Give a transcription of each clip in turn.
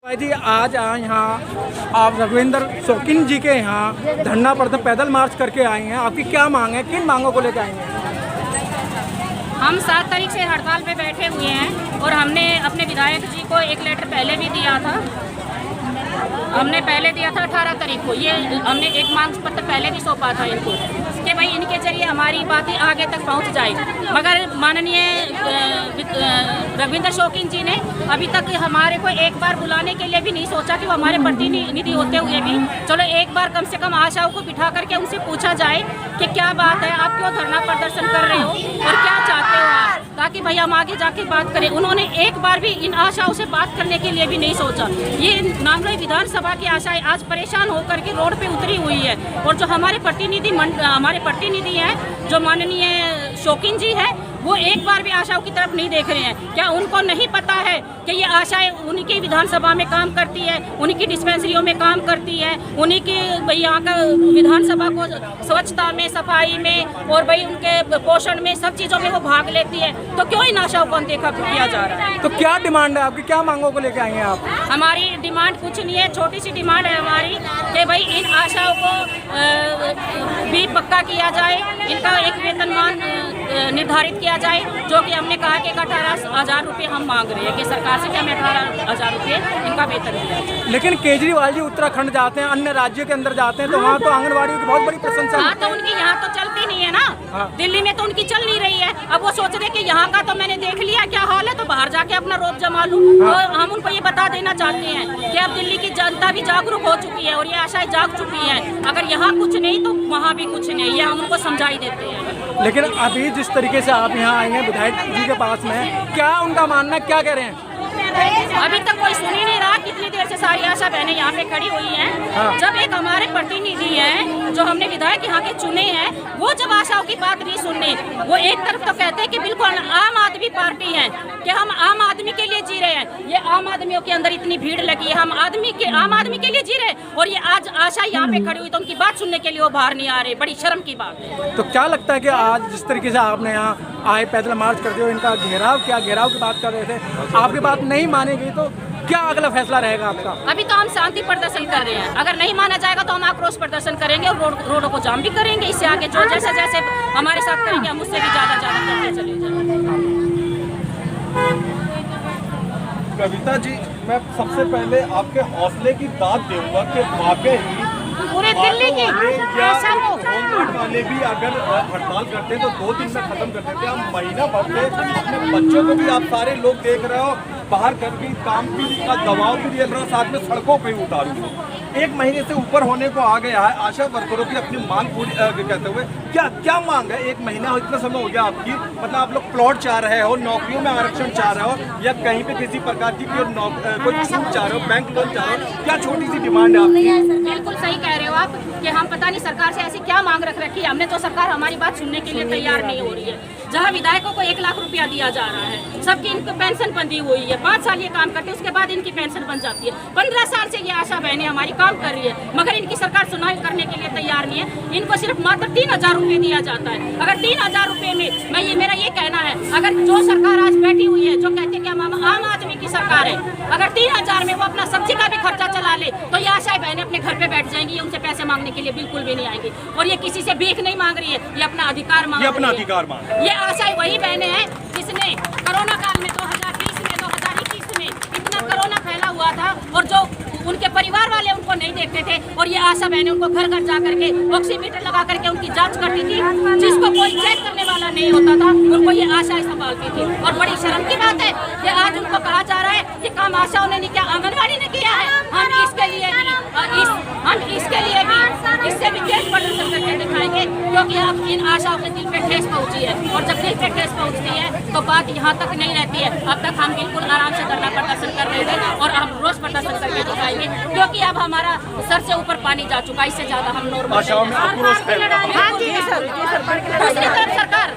भाई जी आज यहाँ आप रघुविंदर शौकीन जी के यहाँ धरना प्रदर्शन पैदल मार्च करके आए हैं। आपकी क्या मांग है, किन मांगों को लेकर आए हैं? हम 7 तारीख से हड़ताल पे बैठे हुए हैं और हमने अपने विधायक जी को एक लेटर पहले भी दिया था। हमने पहले दिया था 18 तारीख को। ये हमने एक मांग पत्र पहले भी सौंपा था इनको कि भाई इनके जरिए हमारी बातें आगे तक पहुंच जाए, मगर माननीय रघुविंदर शौकीन जी ने अभी तक हमारे को एक बार बुलाने के लिए भी नहीं सोचा कि वो हमारे प्रतिनिधि होते हुए भी चलो एक बार कम से कम आशाओं को बिठा करके उनसे पूछा जाए कि क्या बात है, आप क्यों धरना प्रदर्शन कर रहे हो और क्या चाहते हो आप, ताकि भाई हम आगे जाके बात करें। उन्होंने एक बार भी इन आशाओं से बात करने के लिए भी नहीं सोचा। ये नामलोई विधानसभा की आशाएं आज परेशान होकर के रोड पे उतरी हुई है और जो हमारे प्रतिनिधि हैं जो माननीय शौकीन जी हैं वो एक बार भी आशाओं की तरफ नहीं देख रहे हैं। क्या उनको नहीं पता है कि ये आशाएं उनकी विधानसभा में काम करती है, उनकी डिस्पेंसरियों में काम करती है, उन्हीं की भाई यहाँ का विधानसभा को स्वच्छता में, सफाई में और भाई उनके पोषण में सब चीज़ों में वो भाग लेती है, तो क्यों इन आशाओं को अनदेखा किया जा रहा है? तो क्या डिमांड है आपकी, क्या मांगों को लेकर आए हैं आप? हमारी डिमांड कुछ नहीं है, छोटी सी डिमांड है हमारी कि भाई इन आशाओं को भी पक्का किया जाए, इनका एक वेतनमान निर्धारित किया जाए, जो कि हमने कहा कि 18,000 रुपये हम मांग रहे हैं कि सरकार से कि हमें 18,000 रुपये इनका वेतन दिया जाए। लेकिन केजरीवाल जी उत्तराखंड जाते हैं, अन्य राज्यों के अंदर जाते हैं, तो वहाँ तो आंगनबाड़ी की बहुत बड़ी प्रशंसा। हाँ, तो उनकी यहाँ तो चलती नहीं है ना। हाँ। दिल्ली में तो उनकी चल नहीं रही है। अब वो सोच रहे कि यहाँ का तो मैंने देख लिया क्या हाल है, तो बाहर जाके अपना रोब जमा लूँ। हाँ। तो हम उनको ये बता देना चाहते हैं कि अब दिल्ली की जनता भी जागरूक हो चुकी है और ये आशाएं जाग चुकी है। अगर यहाँ कुछ नहीं तो वहाँ भी कुछ नहीं, ये हम उनको समझाई देते हैं। लेकिन अभी जिस तरीके से आप यहाँ आए हैं विधायक जी के पास में, क्या उनका मानना है, क्या कह रहे हैं? अभी तक कोई सुन ही नहीं रहा। कितनी देर से सारी आशा बहनें यहाँ पे खड़ी हुई हैं। हाँ। जब एक हमारे प्रतिनिधि हैं जो हमने विधायक यहाँ के चुने हैं, वो जब आशाओं की बात नहीं सुनने, वो एक तरफ तो कहते हैं कि बिल्कुल आम आदमी पार्टी है, कि हम आम आदमी के लिए जी रहे हैं। ये आम आदमियों के अंदर इतनी भीड़ लगी है, हम आम आदमी के लिए जी रहे हैं, और ये आज आशा यहाँ पे खड़ी हुई तो उनकी बात सुनने के लिए वो बाहर नहीं आ रहे। बड़ी शर्म की बात है। तो क्या लगता है कि आज जिस तरीके से आपने यहाँ आए पैदल मार्च करते हो, इनका घेराव की बात कर रहे थे, आपकी बात नहीं मानी गई तो क्या अगला फैसला रहेगा आपका? अभी तो हम शांति प्रदर्शन कर रहे हैं, अगर नहीं माना जाएगा तो हम आक्रोश प्रदर्शन करेंगे और रोडों को जाम भी करेंगे। इससे आगे जो जैसे जैसे हमारे साथ करेंगे हम उससे भी ज्यादा करते चले जाएंगे। कविता जी, मैं सबसे पहले आपके हौसले की दाद दूंगा कि वाकई पूरे दिल्ली की वाले भी अगर हड़ताल करते हैं तो 2 दिन में खत्म कर देते हैं। हम महीना भर से अपने बच्चों को भी, आप सारे लोग देख रहे हो, बाहर करके काम भी का दबाव भी देख रहे हो, साथ में सड़कों पे उतारू। 1 महीने से ऊपर होने को आ गया है। आशा वर्करों की अपनी मांग पूरी कहते हुए क्या मांग है? 1 महीना इतना समय हो गया आपकी, मतलब आप लोग प्लॉट चाह रहे हो, नौकरियों में आरक्षण चाह रहे हो, या कहीं पे किसी प्रकार की कोई छूट चाह रहे हो, बैंक लोन चाह रहे हो, क्या छोटी सी डिमांड है आपकी? बिल्कुल सही कह रहे हो आप कि हम पता नहीं सरकार से ऐसी क्या मांग रख रखी है हमने, तो सरकार हमारी बात सुनने के लिए तैयार नहीं हो रही है। जहाँ विधायकों को 1 लाख रुपया दिया जा रहा है, सबकी इनको पेंशन बंधी हुई है, 5 साल ये काम करते हैं, उसके बाद इनकी पेंशन बन जाती है। 15 साल से ये आशा बहनें हमारी काम कर रही है, मगर इनकी सरकार सुनाई करने के लिए तैयार नहीं है। इनको सिर्फ मात्र 3,000 रुपये दिया जाता है। अगर 3,000 रुपये में मेरा ये कहना है, अगर जो सरकार आज बैठी हुई है जो कहते हैं कि हम आम आदमी की सरकार है, अगर 3,000 में वो अपना सब्जी का भी खर्चा चला ले तो ये आशाएं बहनें अपने घर पे बैठ जाएंगी, उनसे पैसे मांगने के लिए बिल्कुल भी नहीं आएंगी। और ये किसी से भीख नहीं मांग रही है, ये अपना अधिकार मांग रही है। ये आशाएं वही बहनें हैं जिसने कोरोना काल में 2020 में 2021 में इतना कोरोना फैला हुआ था और जो उनके परिवार वाले उनको नहीं देखते थे, और ये आशा बहनें उनको घर घर जा करके ऑक्सीमीटर लगा करके उनकी जांच करती थी। जिसको कोई चेक करने वाला नहीं होता था उनको ये आशाएं संभालती थी। और बड़ी शर्म की बात है कि आज उनको कहा जा रहा है कि काम आशाओं ने नहीं किया, आंगनबाड़ी ने किया है। हम इसके लिए भी इससे भी तेज प्रदर्शन करके दिखाएंगे, क्योंकि अब इन आशाओं के दिल पे ठेस पहुंची है, और जब दिल पे ठेस पहुंचती है तो बात यहाँ तक नहीं रहती है। अब तक हम बिल्कुल आराम से धरना प्रदर्शन कर रहे थे और हम रोज प्रदर्शन करके दिखाएंगे, क्योंकि अब हमारा सर से ऊपर पानी जा चुका है। इससे ज्यादा हम नॉर्मल दूसरी तरफ सरकार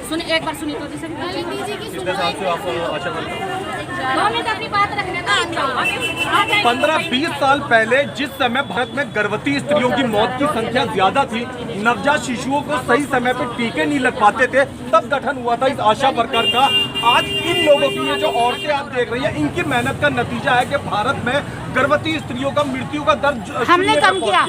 सुनिए एक बार सुनिए तो जैसे कितने साल से आप आशा वर्कर? 2 मिनट अपनी बात रखने का 15-20 साल पहले जिस समय भारत में गर्भवती स्त्रियों की मौत की संख्या ज्यादा थी, नवजात शिशुओं को सही समय पे टीके नहीं लग पाते थे, तब गठन हुआ था इस आशा वर्कर का। आज इन लोगों की ये जो औरतें आप देख रही हैं, इनकी मेहनत का नतीजा है कि भारत में गर्भवती स्त्रियों का मृत्यु का दर हमने कम किया।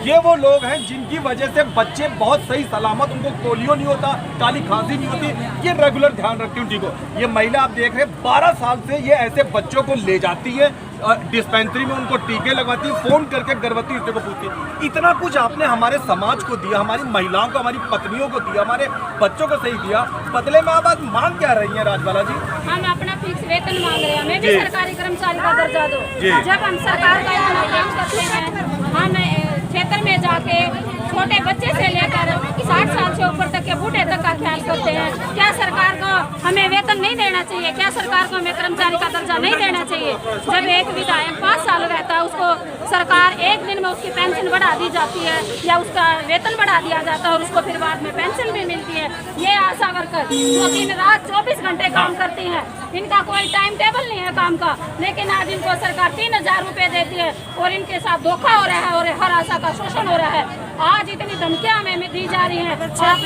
ये वो लोग हैं जिनकी वजह से बच्चे बहुत सही सलामत, उनको पोलियो नहीं होता, काली खांसी नहीं होती, ये रेगुलर ध्यान रखती हूँ। ठीक हो, ये महिला आप देख रहे हैं 12 साल से ये ऐसे बच्चों को ले जाती है, डिस्पेंसरी में उनको टीके लगवाती है, फोन करके गर्भवती स्त्रियों को पूछती है। इतना कुछ आपने हमारे समाज को दिया, हमारी महिलाओं को, हमारी पत्नियों को दिया, हमारे बच्चों को सही दिया, बदले में आप आज मांग क्या रही है राजबाला जी? हम अपना फिक्स वेतन मांग रहे हैं, हमें भी सरकारी कर्मचारी का दर्जा दो। जब हम सरकार का इतना काम करते हैं, हम क्षेत्र में जाके छोटे बच्चे से लेकर 60 साल से ऊपर तक के बूढ़े तक का ख्याल करते हैं। क्या सरकार को हमें वेतन नहीं देना चाहिए? क्या सरकार को हमें कर्मचारी का दर्जा नहीं देना चाहिए? जब एक विधायक 5 साल रहता है, उसको सरकार एक दिन में उसकी पेंशन बढ़ा दी जाती है या उसका वेतन बढ़ा दिया जाता है और उसको फिर बाद में पेंशन भी मिलती है। ये आशा वर्कर जो दिन रात 24 घंटे काम करती है, इनका कोई टाइम टेबल नहीं है काम का, लेकिन आज इनको सरकार 3000 रुपए देती है और इनके साथ धोखा हो रहा है और हर आशा का शोषण हो रहा है। आज इतनी धमकियां हमें दी जा रही हैं, आप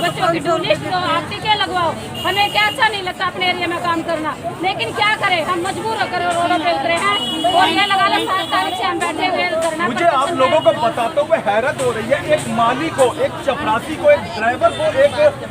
बच्चों की डू लिस्ट दो, आप टीके लगवाओ। हमें क्या अच्छा नहीं लगता अपने एरिया में काम करना, लेकिन क्या करें, हम मजबूर होकर रोडों पे उतरे हैं और ये लगा लो 7 तारीख से हम बैठे हुए धरना। मुझे आप लोगों को बताते हुए हैरत हो रही है, एक माली को, एक चपरासी को, एक ड्राइवर को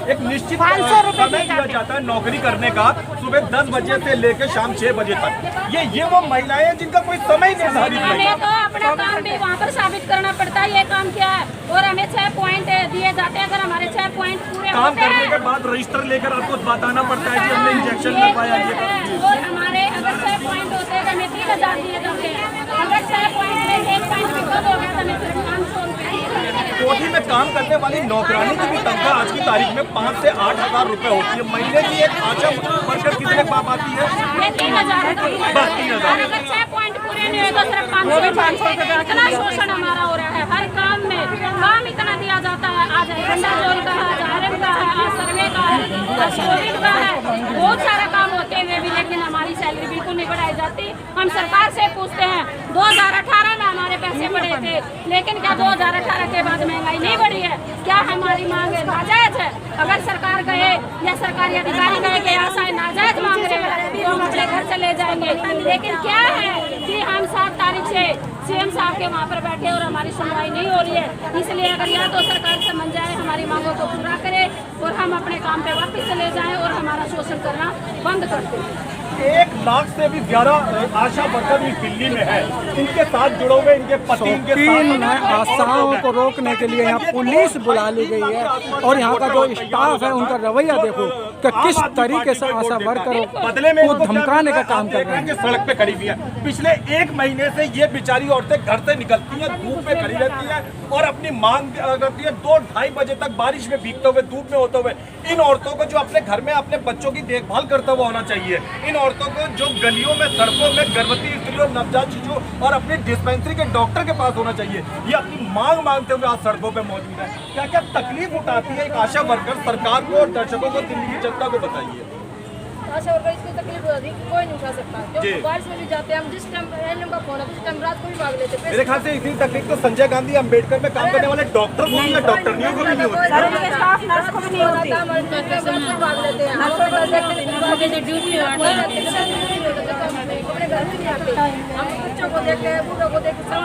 एक निश्चित 500 रुपए समय दिया जाता है नौकरी करने का, सुबह 10 बजे से लेकर शाम 6 बजे तक। ये वो महिलाएं हैं जिनका कोई समय निर्धारित नहीं है। हमें तो अपना काम भी वहाँ पर साबित करना पड़ता है, ये काम क्या है, और हमें 6 पॉइंट दिए जाते हैं। अगर हमारे 6 पॉइंट पूरे काम होते करने हैं के बाद रजिस्टर लेकर आपको बताना पड़ता है कि हमने इंजेक्शन लगवाया, ये और हमारे अगर 6 पॉइंट होते हैं तो हमें 3000 दिए जाते हैं। अगर 6 पॉइंट में 1 पॉइंट भी कम हो गया तो हमें सिर्फ 500 रुपए। कोठी में काम करने वाली नौकरानी की भी तनख्वाह आज की तारीख में 5 से 8 हजार रुपए होती है। महीने की एक आशा वर्कर कितने पाप आती है? 3000 बस 3000। अगर 6 पॉइंट पूरे नहीं हुए तो सिर्फ 500 रुपए। इतना शोषण हमारा हो रहा है, हर काम में काम इतना दिया जाता है। आज गंडा जोल का है, आज आयरन का है, आज सर्वे का है, आज कोविड का है, बहुत सारा काम होते हुए भी लेकिन हमारी सैलरी बिल्कुल नहीं बढ़ाई जाती। हम सरकार से पूछते हैं, 2018 में हमारे पैसे बढ़े थे, लेकिन क्या 2018 के बाद महंगाई नहीं बढ़ी है? क्या हमारी मांग नाजायज है? अगर सरकार कहे या सरकारी अधिकारी कहे कि आशाएं नाजायज मांग रहे हैं तो हम अपने घर चले जाएंगे। लेकिन क्या है कि हम 7 तारीख से सीएम साहब के वहाँ पर बैठे और हमारी सुनवाई नहीं हो रही है। इसलिए अगर या तो सरकार समझ जाए, हमारी मांगों को पूरा करे और हम अपने काम पे वापस चले जाएं और हमारा शोषण करना बंद कर दें। 1 लाख से भी ज्यादा आशा वर्कर भी दिल्ली में है, इनके साथ जुड़े हुए इनके पति, इनके शौकीन आशाओं को रोकने के लिए यहाँ पुलिस बुला ली गई है और यहाँ का जो स्टाफ है उनका रवैया देखो कि किस तरीके से आशा वर्करों बदले में को धमकाने का काम कर रहे हैं। सड़क पे खड़ी हुई है। पिछले 1 महीने से ये बेचारी औरतें घर से निकलती हैं, धूप में खड़ी रहती हैं और अपनी मांग करती है। 2-2:30 बजे तक बारिश में भीगते हुए, धूप में होते हुए। इन औरतों को जो अपने घर में अपने बच्चों की देखभाल करता हुआ होना चाहिए, इन औरतों को जो गलियों में, सड़कों में गर्भवती स्त्रियों, नवजात शिशु और अपनी डिस्पेंसरी के डॉक्टर के पास होना चाहिए, ये अपनी मांग मांगते हुए आज सड़कों पे मौजूद है। क्या क्या तकलीफ उठाती है एक आशा वर्कर? सरकार को और दर्शकों को, दिल्ली की जनता को बताइए। आशा वर्कर इसकी तकलीफ होती है, कोई नहीं उठा सकता। जो बारिश में भी जाते हैं हम, जिस टाइम रैंडम का फोन है उस टाइम रात को भी भाग लेते हैं। मेरे ख्याल से इसी तकलीफ तो संजय गांधी अम्बेडकर में काम करने वाले डॉक्टर को या डॉक्टरनियों को भी नहीं होती। स्टाफ नर्स को भी नहीं होती, हमारे भाग लेते हैं। अपने घर में नहीं आते, हम बच्चों को देखते हैं, बूढ़ों को देखते हैं।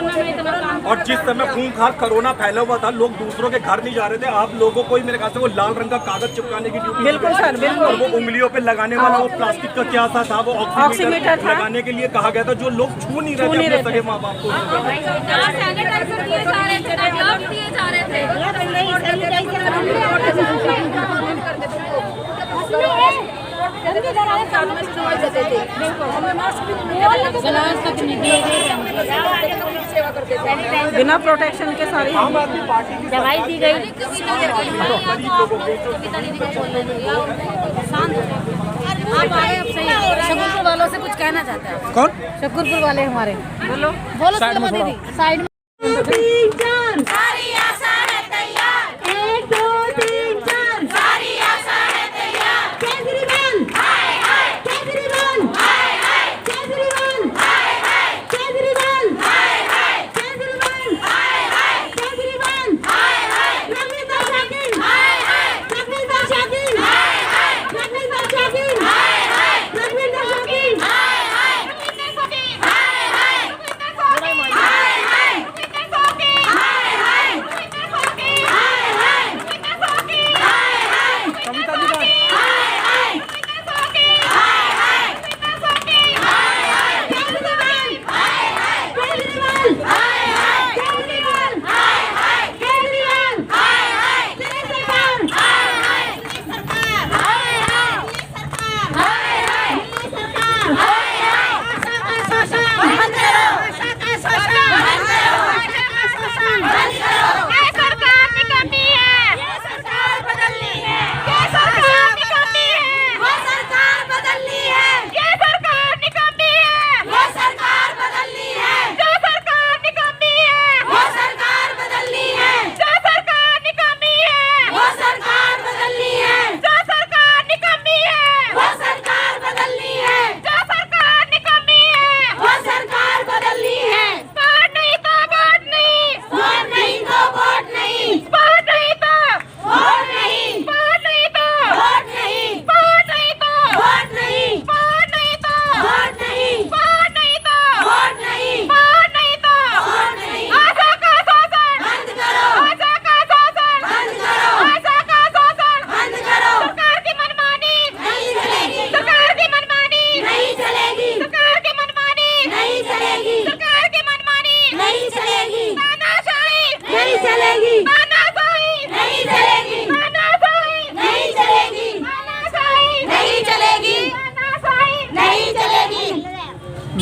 और जिस समय खूंखार कोरोना फैला हुआ था, लोग दूसरों के घर नहीं जा रहे थे, आप लोगों को ही मेरे ख्याल से वो लाल रंग का कागज चिपकाने की ड्यूटी, बिल्कुल सर, बिल्कुल। और वो उंगलियों पे लगाने वाला वो प्लास्टिक का क्या था वो ऑक्सीमीटर लगाने के लिए कहा गया था, जो लोग छू नहीं रहे थे अपने सगे माँ बाप को। सैनिटाइजर दिए जा रहे थे, ग्लव्स दिए जा रहे थे। बिना प्रोटेक्शन के सारी आम आदमी पार्टी की दवाई दी गई। आप आए, अब सही है। शकरपुर वालों से कुछ कहना चाहते हैं? कौन? शकरपुर वाले हमारे, बोलो बोलो साइड में दीदी, साइड में। 1 2 3 4 सारी आशा है तैयार। 1 2 3 4 सारी आशा है तैयार।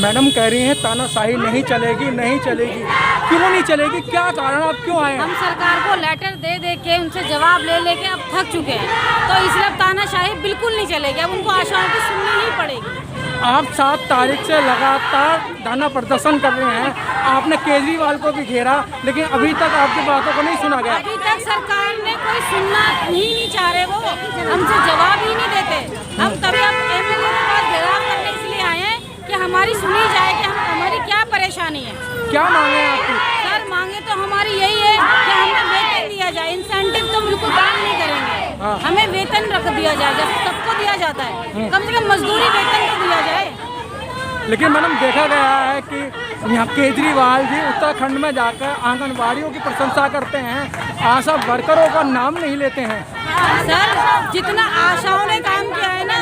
मैडम कह रही हैं तानाशाही नहीं चलेगी, नहीं चलेगी। क्यों नहीं चलेगी, क्या कारण, आप क्यों आए हैं? हम सरकार को लेटर दे दे के उनसे जवाब ले लेके अब थक चुके हैं, तो इसलिए अब तानाशाही बिल्कुल नहीं चलेगी। अब उनको आशाओं की सुननी नहीं पड़ेगी। आप 7 तारीख से लगातार धरना प्रदर्शन कर रहे हैं, आपने केजरीवाल को भी घेरा, लेकिन अभी तक आपकी बातों को नहीं सुना गया। अभी तक सरकार ने कोई सुनना ही नहीं चाह रहे, वो हमसे जवाब ही नहीं देते। हम तभी अब एमएलए के पास घेराव करने इसलिए आए हैं कि हमारी सुनी जाए कि हमारी क्या परेशानी है। क्या मांगे हैं आपकी? सर मांगे तो हमारी यही है कि हमें वेतन दिया जाए। इंसेंटिव तो बिल्कुल काम नहीं करेंगे, हमें वेतन रख दिया जाए जैसे सबको दिया जाता है। कम से कम मजदूरी वेतन तो दिया जाए। लेकिन मैडम देखा गया है कि यहाँ केजरीवाल जी उत्तराखंड में जाकर आंगनबाड़ियों की प्रशंसा करते हैं, आशा वर्करों का नाम नहीं लेते हैं। सर जितना आशाओं ने काम किया है ना,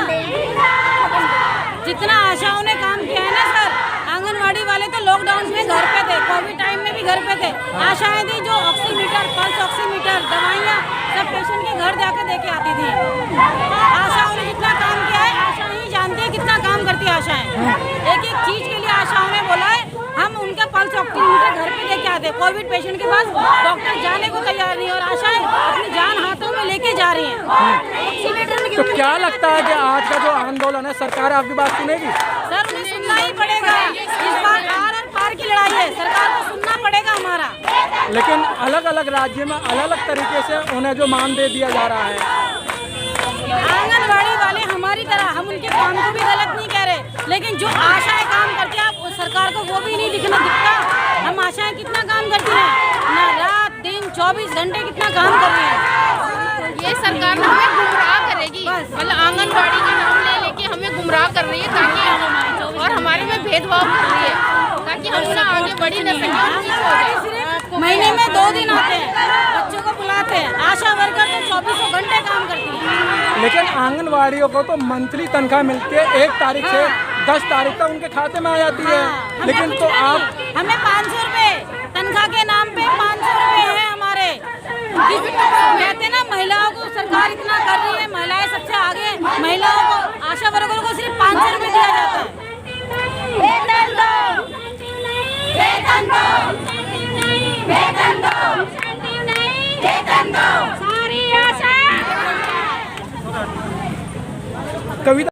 जितना आशाओं ने काम किया है ना सर, आंगनवाड़ी वाले तो लॉकडाउन में घर पे थे, कोविड टाइम में भी घर पे थे। आशाएं थी जो ऑक्सीमीटर, पल्स ऑक्सीमीटर, दवाइयाँ सब पेशेंट के घर जाके दे के आती थी। आशाओं ने जितना काम किया है, आशा ही जानती है कितना काम करती है आशाएं। एक एक चीज के लिए आशाओं ने बोला है हम उनके पल्स ऑक्सीमीटर घर पे लेके आते। कोविड पेशेंट के पास डॉक्टर जाने को तैयार नहीं और आशाएं अपनी जान हाथों में लेके जा रही हैं। तो क्या लगता है कि आज का जो आंदोलन है सरकार आपकी बात सुनेगी? सर उन्हें सुनना ही पड़ेगा। इस बार आर और पार की लड़ाई है, सरकार को सुनना पड़ेगा हमारा। लेकिन अलग अलग राज्य में अलग अलग तरीके से उन्हें जो मान दे दिया जा रहा है। आंगनबाड़ी वाले हमारी तरह, हम उनके काम को भी गलत नहीं कह रहे, लेकिन जो आशाएं काम करती हैं आप सरकार को वो भी नहीं दिखता। हम आशाएं कितना काम करती हैं, ना रात दिन 24 घंटे कितना काम कर रही हैं। ये सरकार ना हमें गुमराह करेगी, मतलब आंगनबाड़ी का नाम ले लेके हमें गुमराह कर रही है ताकि और हमारे में भेदभाव कर रही है ताकि हम ना आगे बढ़ी न सके। महीने में 2 दिन आते हैं, बच्चों को बुलाते हैं। आशा वर्कर तो 24 घंटे काम करती है। लेकिन आंगनवाड़ियों को तो मंथली तनख्वाह मिलती है, 1 तारीख से 10 तारीख तक उनके खाते में आ जाती है। लेकिन तो आप हमें 500 रुपए तनख्वाह के नाम पे 500 रुपए है हमारे। कहते ना महिलाओं को सरकार इतना कर रही है, महिलाएं सबसे आगे, महिलाओं को आशा वर्करों को सिर्फ 500 रुपए दिया जाता है। वेतन दो, वेतन दो, वेतन दो, वेतन दो, सारी आशा कविता